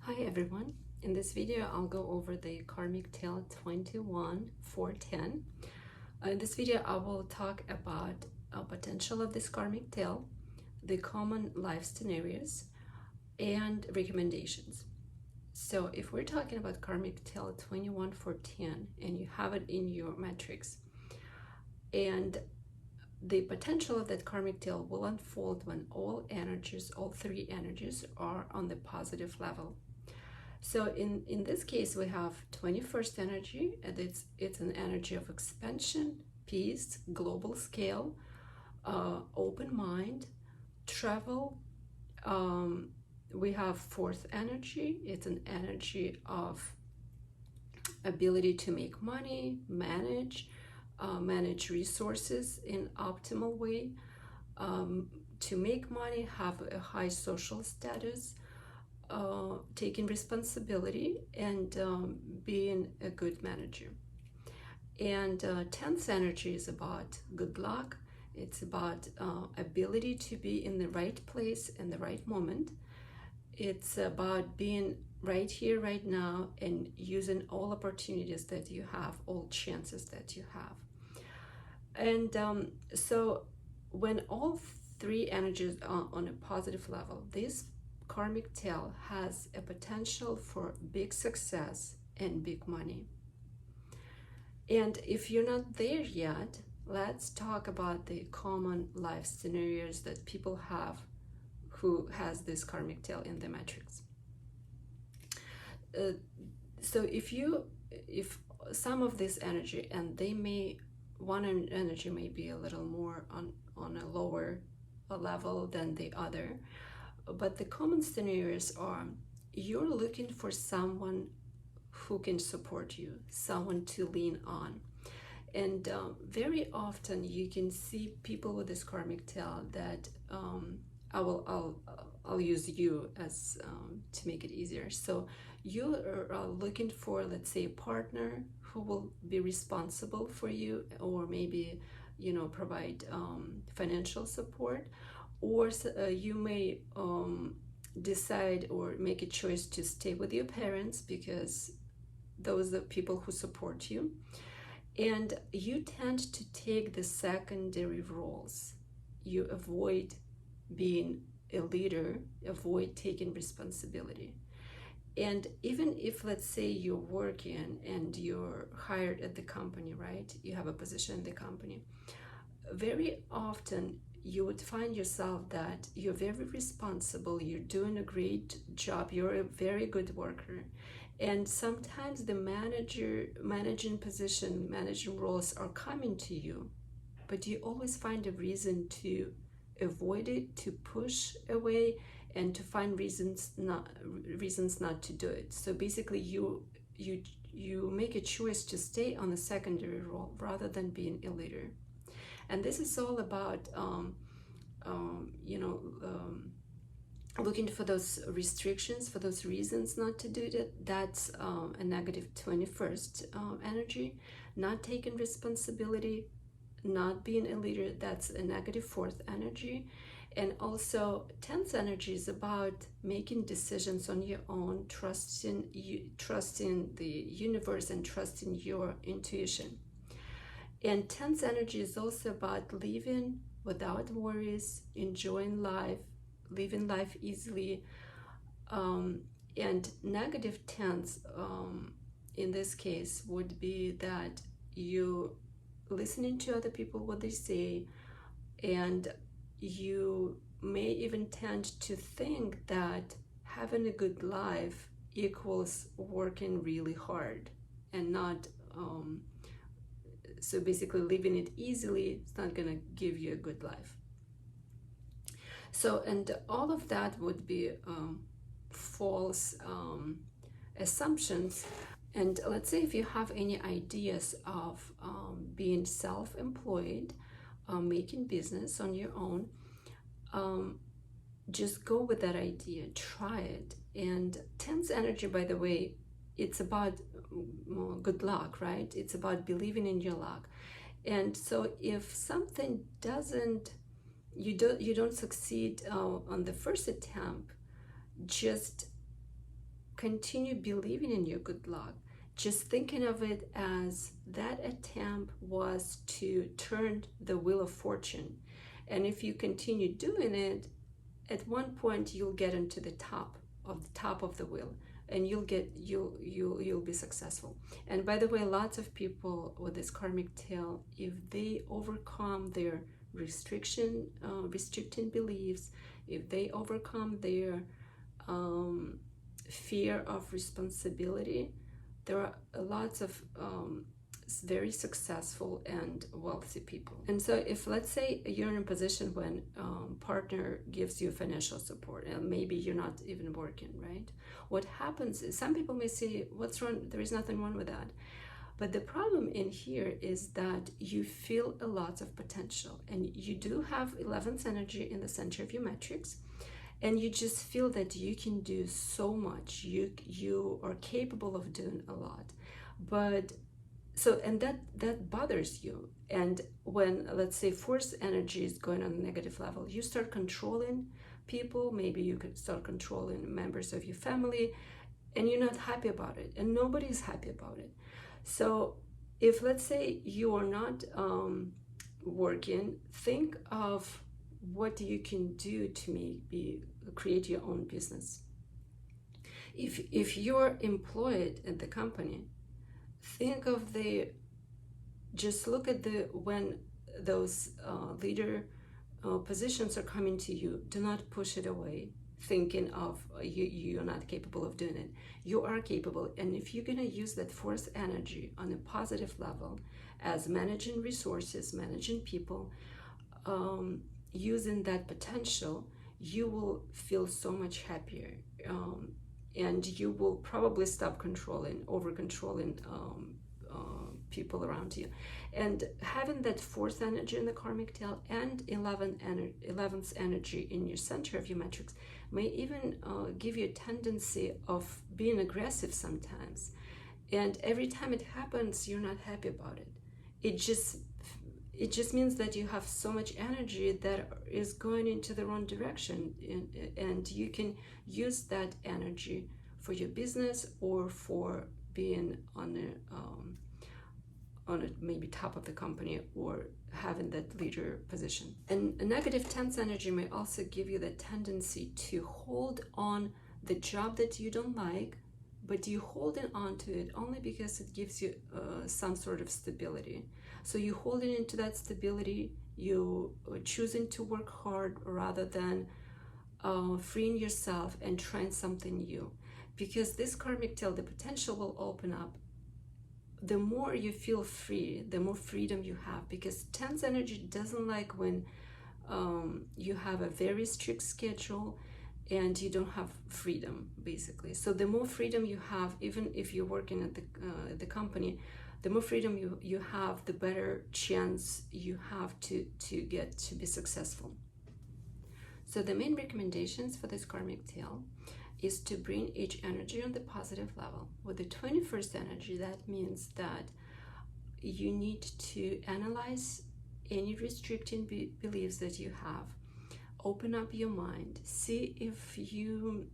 Hi everyone. In this video, I'll go over the Karmic Tail 21-410. In this video, I will talk about a potential of this Karmic Tail, the common life scenarios, and recommendations. So if we're talking about Karmic Tail 21-410 and you have it in your matrix, and the potential of that Karmic Tail will unfold when all energies, all three energies, are on the positive level. So in this case, we have 21st energy, and it's an energy of expansion, peace, global scale, open mind, travel. We have fourth energy. It's an energy of ability to make money, manage resources in optimal way, to make money, have a high social status, taking responsibility, and being a good manager. And 10th energy is about good luck. It's about ability to be in the right place in the right moment. It's about being right here, right now, and using all opportunities that you have, all chances that you have. And so when all three energies are on a positive level, this Karmic Tail has a potential for big success and big money. And if you're not there yet, let's talk about the common life scenarios that people have who has this Karmic Tail in the matrix. So if some of this energy, and one energy may be a little more on a lower level than the other, but the common scenarios are you're looking for someone who can support you, someone to lean on. And very often you can see people with this Karmic Tail that I'll use you as to make it easier. So you are looking for, let's say, a partner who will be responsible for you, or maybe provide financial support, or you may decide or make a choice to stay with your parents because those are people who support you, and you tend to take the secondary roles. You avoid being a leader, avoid taking responsibility. And even if, let's say, you're working and you're hired at the company, right? You have a position in the company. Very often you would find yourself that you're very responsible, you're doing a great job, you're a very good worker. And sometimes the managing position, managing roles are coming to you, but you always find a reason to avoid it, to push away, and to find reasons not to do it. So basically you make a choice to stay on the secondary role rather than being a leader. And this is all about looking for those restrictions, for those reasons not to do it. That's a negative 21st energy. Not taking responsibility, not being a leader, that's a negative 4th energy. And also 10th energy is about making decisions on your own, trusting the universe and trusting your intuition. And 10th energy is also about living without worries, enjoying life, living life easily. And negative 10th in this case would be that you listening to other people, what they say, and you may even tend to think that having a good life equals working really hard, and not so basically living it easily is not going to give you a good life. So, and all of that would be false assumptions. And let's say if you have any ideas of being self-employed, making business on your own, just go with that idea, try it. And 10th energy, by the way, it's about good luck, right? It's about believing in your luck. And so if something you don't succeed on the first attempt, just continue believing in your good luck, just thinking of it as that attempt was to turn the wheel of fortune. And if you continue doing it, at one point you'll get into the top of the wheel, and you'll be successful. And by the way, lots of people with this karmic tail, if they overcome their restricting beliefs, if they overcome their fear of responsibility, there are lots of very successful and wealthy people. And so if, let's say, you're in a position when partner gives you financial support and maybe you're not even working, right? What happens is, some people may say, what's wrong? There is nothing wrong with that. But the problem in here is that you feel a lot of potential, and you do have 11th energy in the center of your matrix, and you just feel that you can do so much. You are capable of doing a lot. But so, and that bothers you. And when, let's say, force energy is going on a negative level, you start controlling people. Maybe you could start controlling members of your family, and you're not happy about it, and nobody's happy about it. So if, let's say, you are not working, think of what you can do to maybe create your own business. If you're employed at the company, think of just look at when those leader positions are coming to you. Do not push it away, thinking of you're not capable of doing it. You are capable. And if you're going to use that force energy on a positive level, as managing resources, managing people, using that potential, you will feel so much happier, and you will probably stop over controlling people around you. And having that fourth energy in the karmic tail and 11th energy in your center of your matrix may even give you a tendency of being aggressive sometimes. And every time it happens, you're not happy about it. It just means that you have so much energy that is going into the wrong direction, and you can use that energy for your business or for being on a maybe top of the company or having that leader position. And a negative 10th energy may also give you the tendency to hold on the job that you don't like, but you holding on to it only because it gives you some sort of stability. So you holding into that stability, you choosing to work hard rather than freeing yourself and trying something new. Because this karmic tail, the potential will open up. The more you feel free, the more freedom you have. Because 10th energy doesn't like when you have a very strict schedule and you don't have freedom, basically. So the more freedom you have, even if you're working at the company, the more freedom you have, the better chance you have to get to be successful. So the main recommendations for this karmic tail is to bring each energy on the positive level. With the 21st energy, that means that you need to analyze any restricting beliefs that you have. Open up your mind. See if you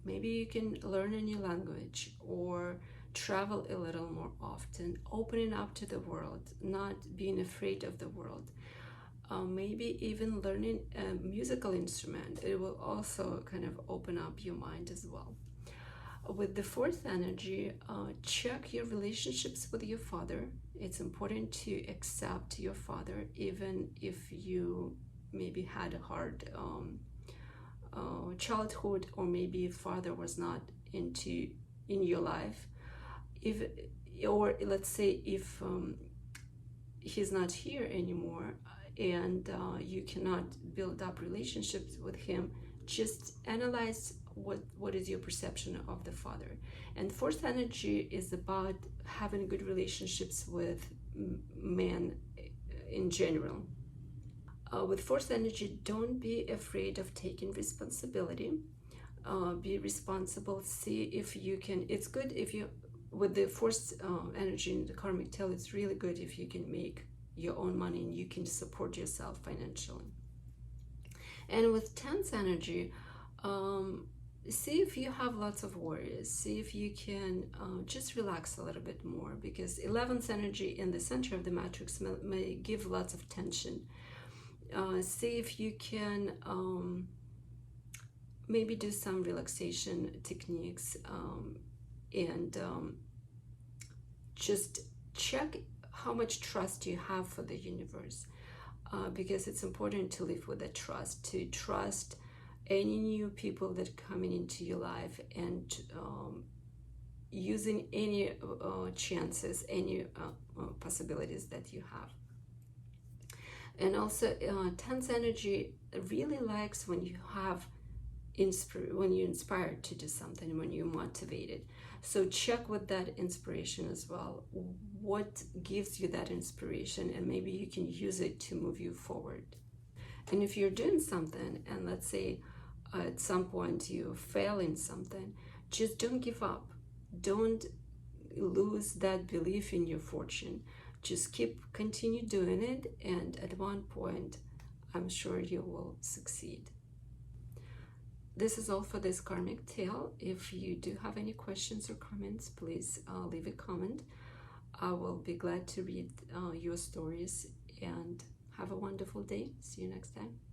maybe you can learn a new language or travel a little more often. Opening up to the world, not being afraid of the world. Maybe even learning a musical instrument. It will also kind of open up your mind as well. With the fourth energy, check your relationships with your father. It's important to accept your father, even if you maybe had a hard childhood, or maybe your father was not in your life. Or let's say if he's not here anymore, and you cannot build up relationships with him, just analyze what is your perception of the father. And fourth energy is about having good relationships with men in general. With fourth energy, don't be afraid of taking responsibility. Be responsible. See if you can. It's good if you, with the fourth energy in the karmic tail, it's really good if you can make your own money and you can support yourself financially. And with 10th energy, see if you have lots of worries. See if you can just relax a little bit more, because 11th energy in the center of the matrix may give lots of tension. See if you can maybe do some relaxation techniques, and just check how much trust you have for the universe, because it's important to live with a trust, to trust any new people that are coming into your life, and using any chances, any possibilities that you have. And also 10th energy really likes when you have when you're inspired to do something, when you're motivated. So check with that inspiration as well. What gives you that inspiration, and maybe you can use it to move you forward. And if you're doing something, and let's say at some point you fail in something, just don't give up. Don't lose that belief in your fortune. Just continue doing it, and at one point I'm sure you will succeed. This is all for this karmic tale. If you do have any questions or comments, please leave a comment. I will be glad to read your stories, and have a wonderful day. See you next time.